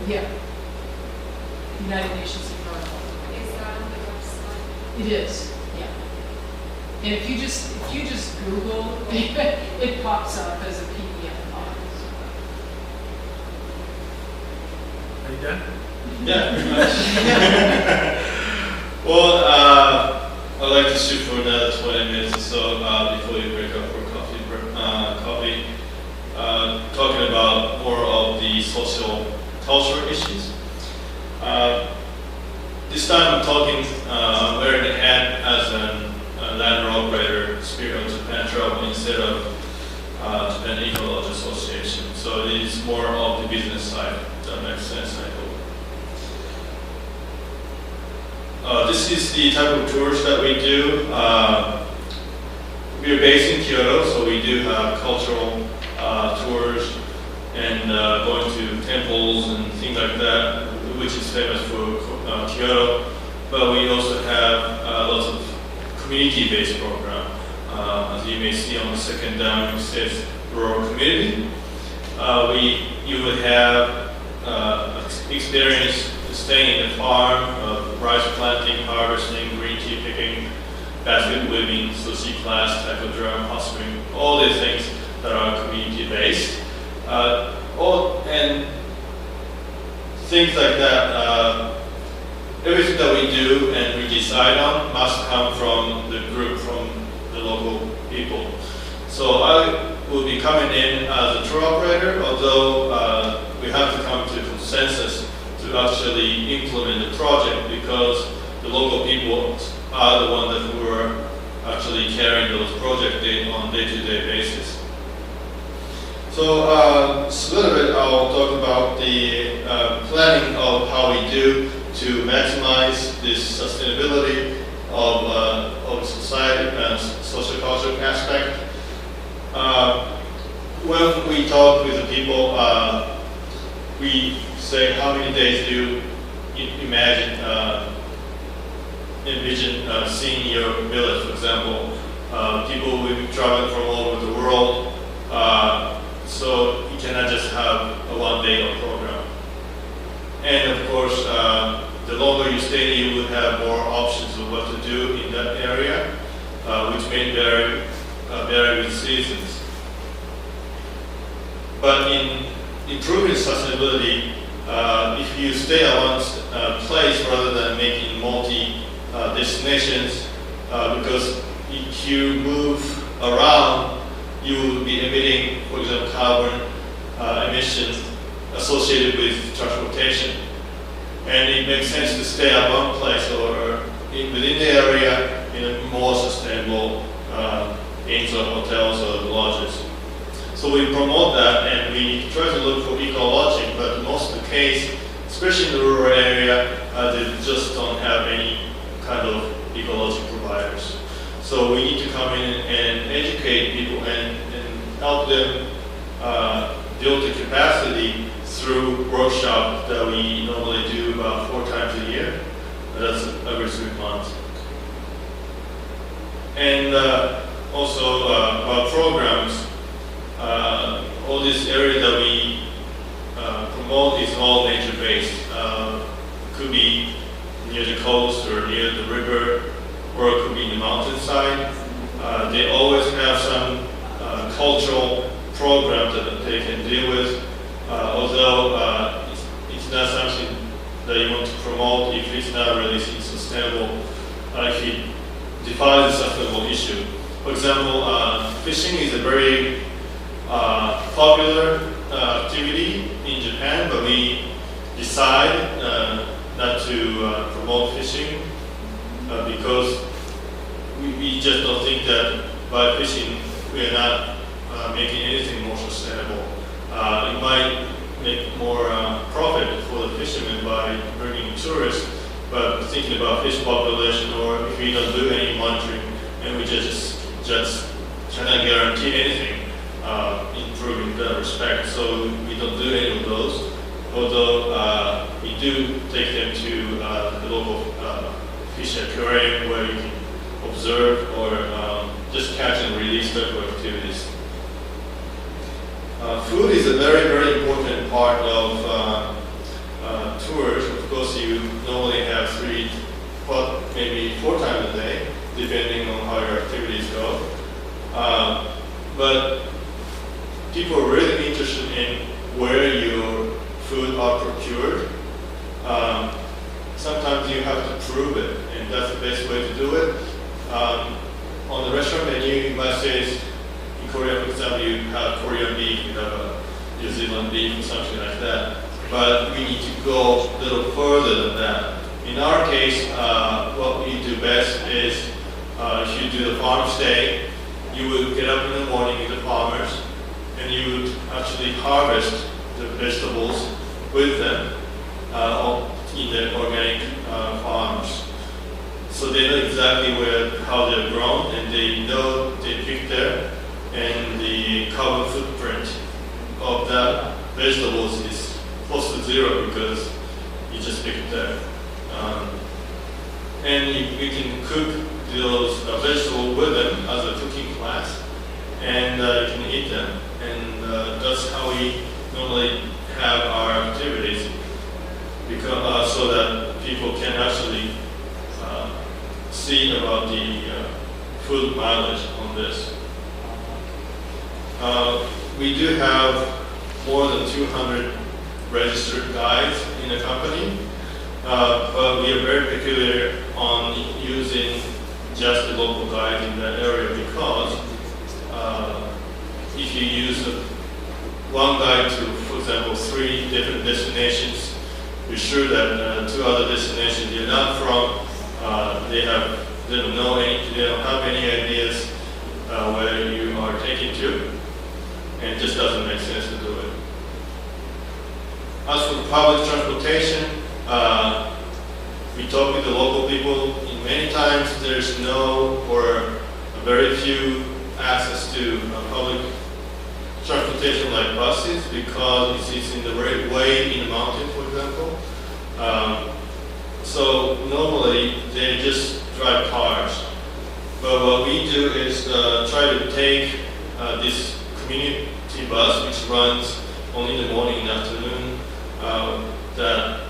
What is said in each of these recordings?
Yeah. United Nations Environmental. Is that on the website? It is, yeah. And if you just Google, it pops up as a PDF file. Are you done? Yeah, pretty much. Well, I'd like to shoot for another 20 minutes or so before you break up for coffee. Talking about more of the social cultural issues. This time I'm talking, wearing the hat as a land road operator, Spirit of Japan Travel, instead of Japan Ecology Association. So it is more of the business side. That makes sense, I hope. This is the type of tours that we do. We are based in Kyoto, so we do have cultural tours and going to temples and things like that, which is famous for Kyoto. But we also have lots of community-based program. As you may see on the second down, it says rural community. You would have experience staying in the farm, rice planting, harvesting, green tea picking, basket weaving, sushi class, taekwondo drum, hot spring, all these things that are community-based. And things like that, everything that we do and we decide on must come from the group, from the local people. So I will be coming in as a tour operator, although we have to come to consensus to actually implement the project, because the local people are the ones that who are actually carrying those projects on a day-to-day basis. So just a little bit, I'll talk about the planning of how we do to maximize this sustainability of society and social cultural aspect. When we talk with the people, we say, how many days do you envision seeing your village, for example. People will be traveling from all over the world, so you cannot just have a one-day program. And of course, the longer you stay, you will have more options of what to do in that area, which may vary with seasons. But in improving sustainability, if you stay at one place rather than making multi-destinations, because if you move around, you will be emitting, for example, carbon emissions associated with transportation. And it makes sense to stay at one place or within the area in a more sustainable inns or hotels or lodges. So we promote that and we try to look for eco-lodging, but most of the case, especially in the rural area, they just don't have any kind of eco-lodging providers. So we need to come in and educate people and help them build the capacity through workshops that we normally do about 4 times a year. That's every 3 months. And also our programs, all this area that we promote is all nature-based. Could be near the coast or near the river, or it could be in the mountainside. They always have some cultural programs that they can deal with, although it's not something that you want to promote if it's not really sustainable, if it defines a sustainable issue. For example, fishing is a very popular activity in Japan, but we decide not to promote fishing because we just don't think that by fishing we are not making anything more sustainable. It might make more profit for the fishermen by bringing tourists, but thinking about fish population, or if we don't do any monitoring and we just cannot guarantee anything improving that respect, so we don't do any of those. Although we do take them to the local fish aquarium where you can observe or just catch and release type of activities. Food is a very, very important part of maybe 4 times a day, depending on how your activities go. But people are really interested in where your food are procured. Sometimes you have to prove it, and that's the best way to do it. On the restaurant menu, you might say, in Korea, for example, you have Korean beef, you have New Zealand beef, or something like that. But we need to go a little further than that. In our case, what we do best is, if you do the farm stay, you would get up in the morning with the farmers, and you would actually harvest the vegetables with them in the organic farms. So they know exactly how they're grown, and they know they picked there, and the carbon footprint of that vegetables is close to 0 because you just picked it there. And you can cook those vegetables with them as a cooking class, and you can eat them. And that's how we normally have our activities, because so that people can actually see about the food mileage on this. We do have more than 200 registered guides in the company, but we are very particular on using just the local guide in that area, because if you use one guide to, for example, 3 different destinations, be sure that 2 other destinations you're not from, they don't have any ideas where you are taking to, and it just doesn't make sense to do it. As for public transportation, we talk with the local people. Many times there's no or very few access to public transportation like buses, because it's in the way in the mountain, for example. So normally they just drive cars. But what we do is try to take this community bus, which runs only in the morning and afternoon, that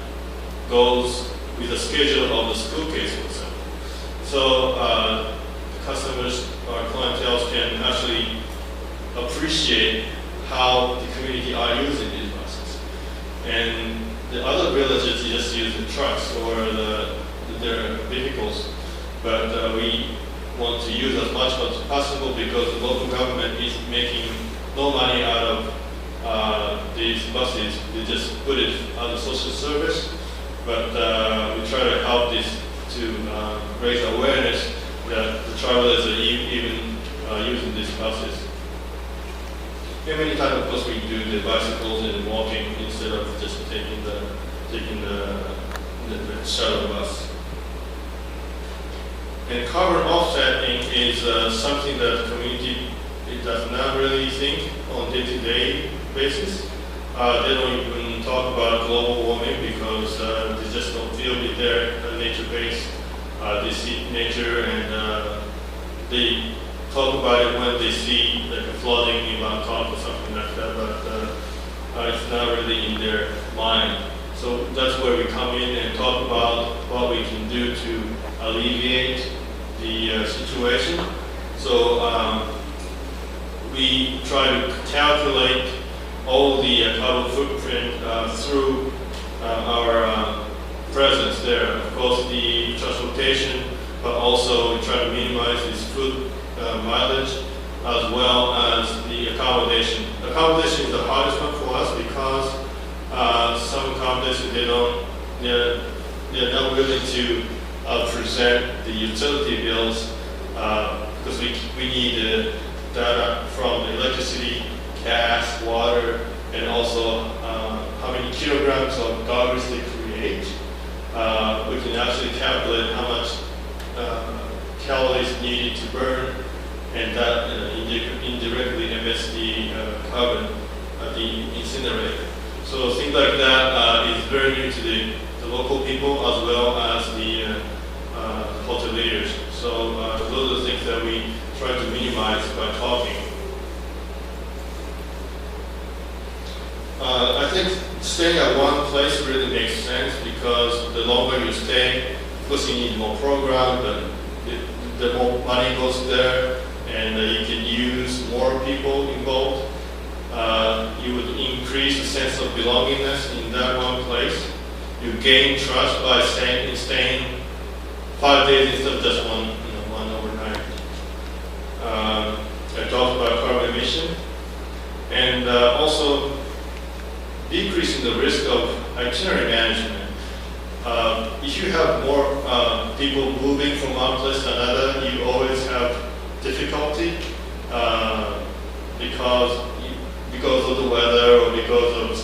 goes with the schedule of the school kids, for example. So customers or clientele can actually appreciate how the community are using these buses. And the other villages just use the trucks or their vehicles, but we want to use as much as possible, because the local government is making no money out of these buses. They just put it on the social service, but we try to help this to raise awareness that the travelers are even using these buses. And many times, of course, we do the bicycles and walking instead of just taking the shuttle bus. And carbon offsetting is something that the community does not really think on day-to-day basis. They don't even talk about global warming, because they just don't feel it there, nature-based. They see nature, and they talk about it when they see like a flooding in Bangkok or something like that, but it's not really in their mind. So that's where we come in and talk about what we can do to alleviate the situation. So we try to calculate all the carbon footprint through our presence there. Of course, the transportation, but also we try to minimize this food mileage, as well as the accommodation. Accommodation is the hardest one for us, because some accommodations they're not willing to present the utility bills, because we need data from the electricity, gas, water, and also how many kilograms of garbage they create. We can actually calculate how much calories needed to burn, and that indirectly emits the carbon at the incinerator. So things like that is very new to the local people, as well as the hoteliers. So those are the things that we try to minimize by talking. I think staying at one place really makes sense, because the longer you stay, because you need more programs, the more money goes there, and you can use more people involved. You would increase the sense of belongingness in that one place. You gain trust by staying 5 days instead of just one overnight. I talked about carbon emission, and also decreasing the risk of itinerary management. If you have more people moving from one place to another, you always have difficulty because of the weather or because of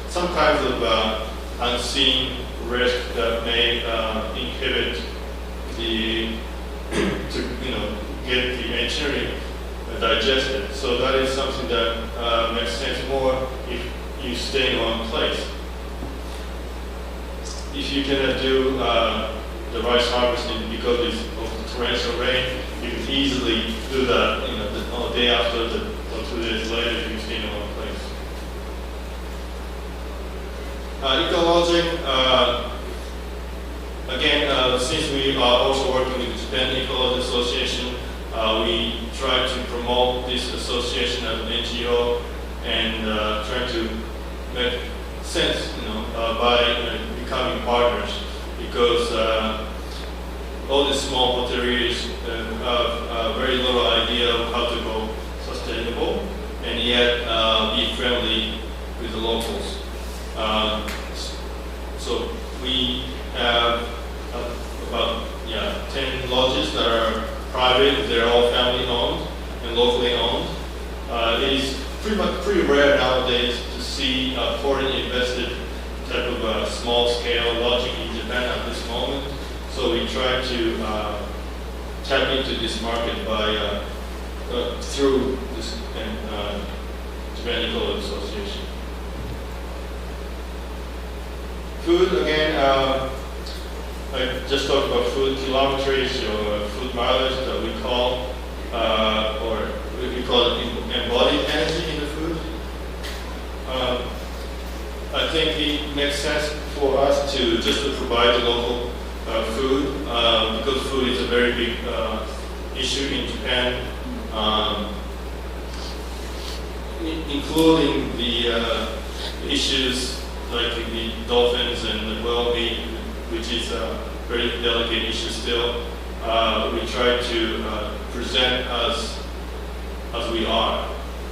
some kinds of unseen risk that may inhibit get the itinerary digested. So that is something that makes sense more if you stay in one place. If you cannot do the rice harvesting because of the torrential rain, you can easily do that the day after or 2 days later if you stay in one place. Ecologing, again, since we are also working with the Japan Ecology Association, we try to promote this association as an NGO and try to make sense, by becoming partners, because all these small hoteliers have very little idea of how to go sustainable and yet be friendly with the locals. So we have about 10 lodges that are private. They're all family owned and locally owned. It is pretty rare nowadays to see foreign invested type of small scale lodging in Japan at this moment. So we try to tap into this market by through this Japan Ecology Association. Food, again, I just talked about food kilometers or food mileage that we call, or we call it embodied energy in the food. I think it makes sense for us to provide the local food, because food is a very big issue in Japan, including the issues like the dolphins and the whale meat, which is a very delicate issue still. We try to present us as we are,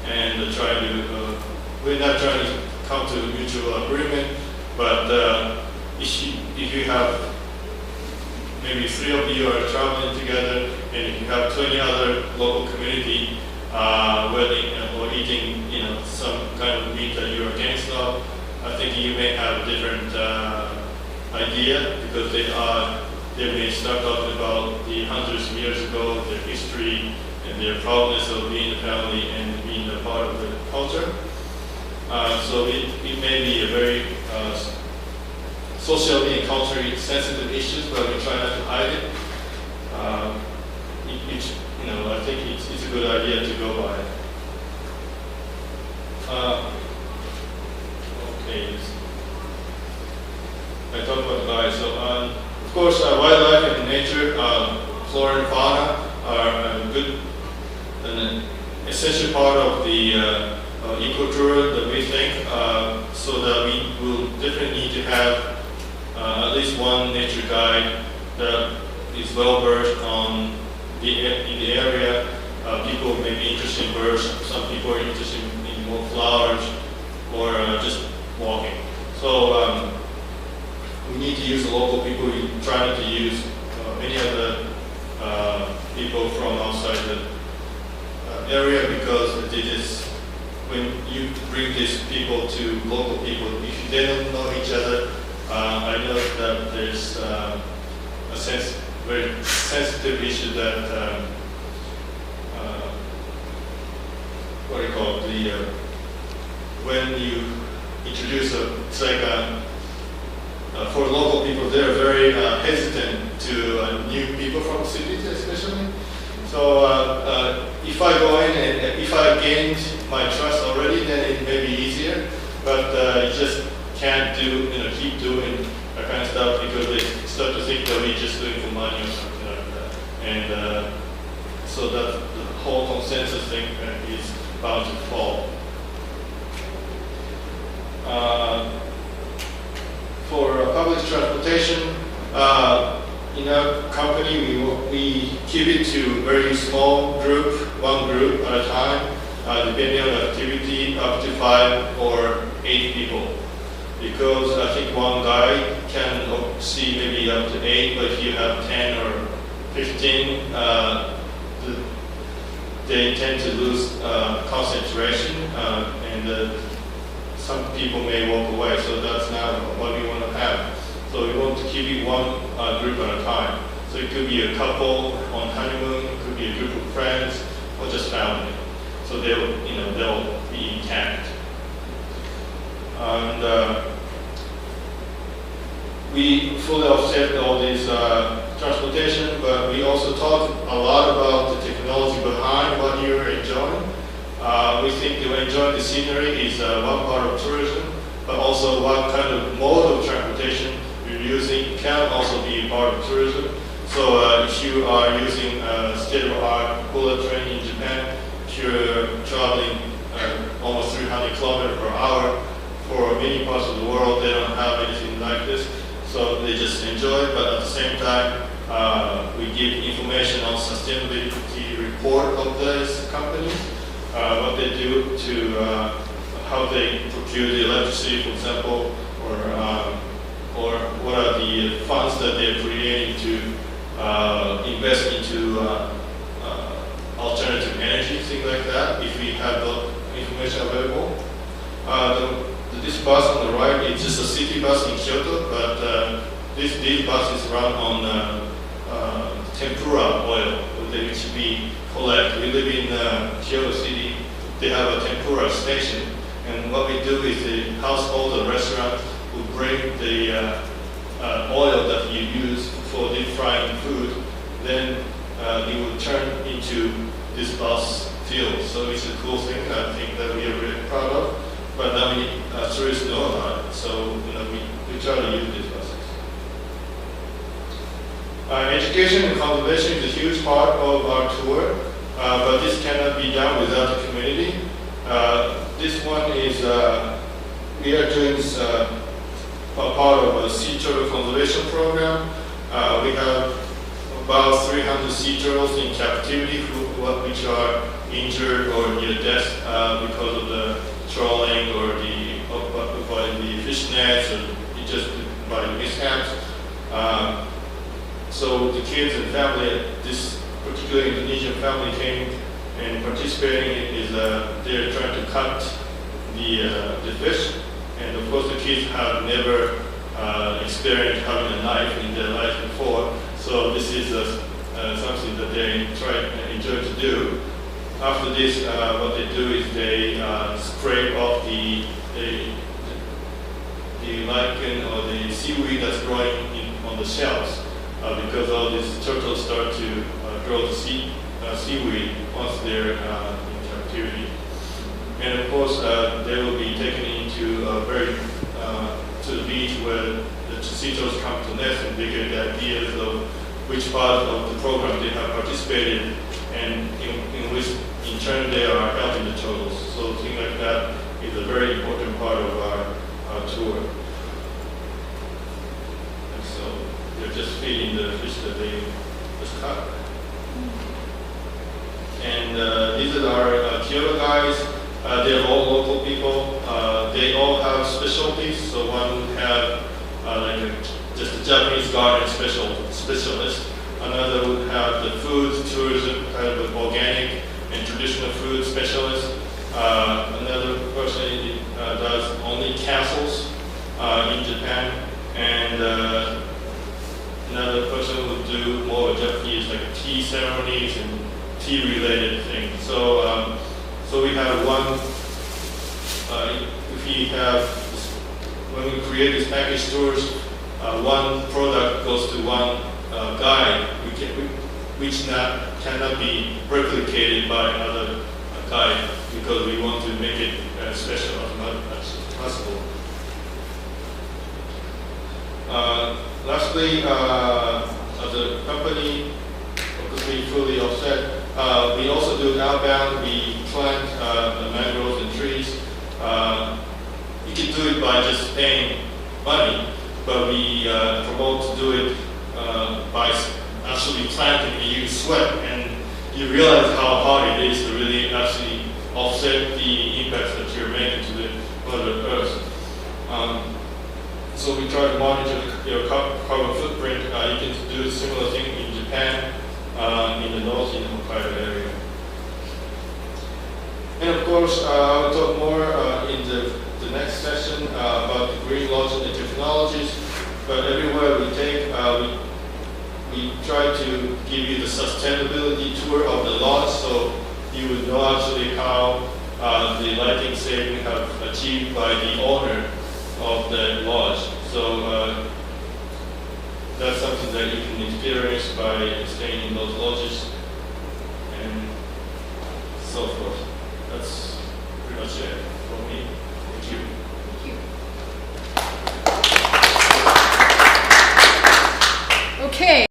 and we're not trying to come to a mutual agreement, but if you have maybe 3 of you are traveling together, and if you have 20 other local community or eating some kind of meat that you're against of, I think you may have a different idea, because they may start talking about the hundreds of years ago, their history and their proudness of being a family and being a part of the culture. So it may be a very socially and culturally sensitive issues, but we try not to hide it. I think it's a good idea to go by. Okay. I talked about the diet. So, of course, wildlife and nature, flora and fauna are a good and an essential part of the ecotourism that we think. So that we will definitely need to have at least one nature guide that is well versed in the area. People may be interested in birds. Some people are interested in more flowers or just walking. So we need to use the local people. We try not to use any other people from outside the area, because when you bring these people to local people, if they don't know each other, I know that there's a very sensitive issue that what do you call it? When you introduce it's like for local people, they're very hesitant to new people from cities, especially. So if I go in and if I gained my trust already, then it may be easier. But you just can't keep doing that kind of stuff, because they start to think that we're just doing for money or something like that. And so that the whole consensus thing is bound to fall. For public transportation, in our company, we keep it to a very small group, one group at a time, depending on the activity, up to 5 or 8 people. Because I think one guy can see maybe up to 8, but if you have 10 or 15, they tend to lose concentration, and some people may walk away, so that's not what we want to have. So we want to keep it one group at a time. So it could be a couple on honeymoon, it could be a group of friends, or just family. So they'll be intact. And we fully offset all these transportation, but we also talk a lot about the technology behind what you're enjoying. We think that enjoying the scenery is one part of tourism, but also what kind of mode of transportation you're using can also be part of tourism. So if you are using state-of-the-art bullet train in Japan, if you're traveling almost 300 kilometers per hour, for many parts of the world they don't have anything like this. So they just enjoy it, but at the same time, we give information on sustainability report of these companies, what they do to, how they procure the electricity, for example, or what are the funds that they're creating to invest into alternative energy, things like that, if we have the information available. This bus on the right is just a city bus in Kyoto, but these buses run on tempura oil, which we collect. We live in Kyoto City. They have a tempura station, and what we do is the household or restaurant will bring the oil that you use for deep frying food, then it will turn into this bus fuel. So it's a cool thing, I think, that we are really proud of. But now tourists know about it, so we try to use these buses. Education and conservation is a huge part of our tour, but this cannot be done without the community. This one is, we are doing a part of a sea turtle conservation program. We have about 300 sea turtles in captivity which are injured or near death because of the trawling or by the fish nets or just by the mishaps. So the kids and family, this particular Indonesian family came and participating is they're trying to cut the fish, and of course the kids have never experienced having a knife in their life before. So this is something that they enjoy to do. After this, what they do is they scrape off the lichen or the seaweed that's growing on the shells, because all these turtles start to grow the seaweed once they're in captivity. And of course, they will be taken into to the beach where the sea turtles come to nest, and they get the ideas of which part of the program they have participated and in which in turn they are helping the turtles. So things like that is a very important part of our tour. And so they're just feeding the fish that they just caught. And these are our Kyoto guys. They're all local people. They all have specialties. So one would have just a Japanese garden specialist. Another would have the food tourism, kind of an organic and traditional food specialist. Another person does only castles in Japan, and another person would do more Japanese, like tea ceremonies and tea-related things. So, so we have one. If we have when we create these package tours, one product goes to one guide, which cannot be replicated by another guide, because we want to make it as special as much as possible. Lastly, as a company, because we fully offset, we also do outbound. We plant the mangroves and trees. You can do it by just paying money, but we promote to do it by actually planting, and you sweat and you realize how hard it is to really actually offset the impacts that you're making to the Mother Earth. So we try to monitor your carbon footprint. You can do a similar thing in Japan, in the north, in the Hokkaido area. And of course, I'll talk more in the next session about the green laws and the technologies. But everywhere we take, we try to give you the sustainability tour of the lodge, so you would know actually how the lighting saving have achieved by the owner of the lodge. So that's something that you can experience by staying in those lodges and so forth. That's pretty much it for me. Thank you.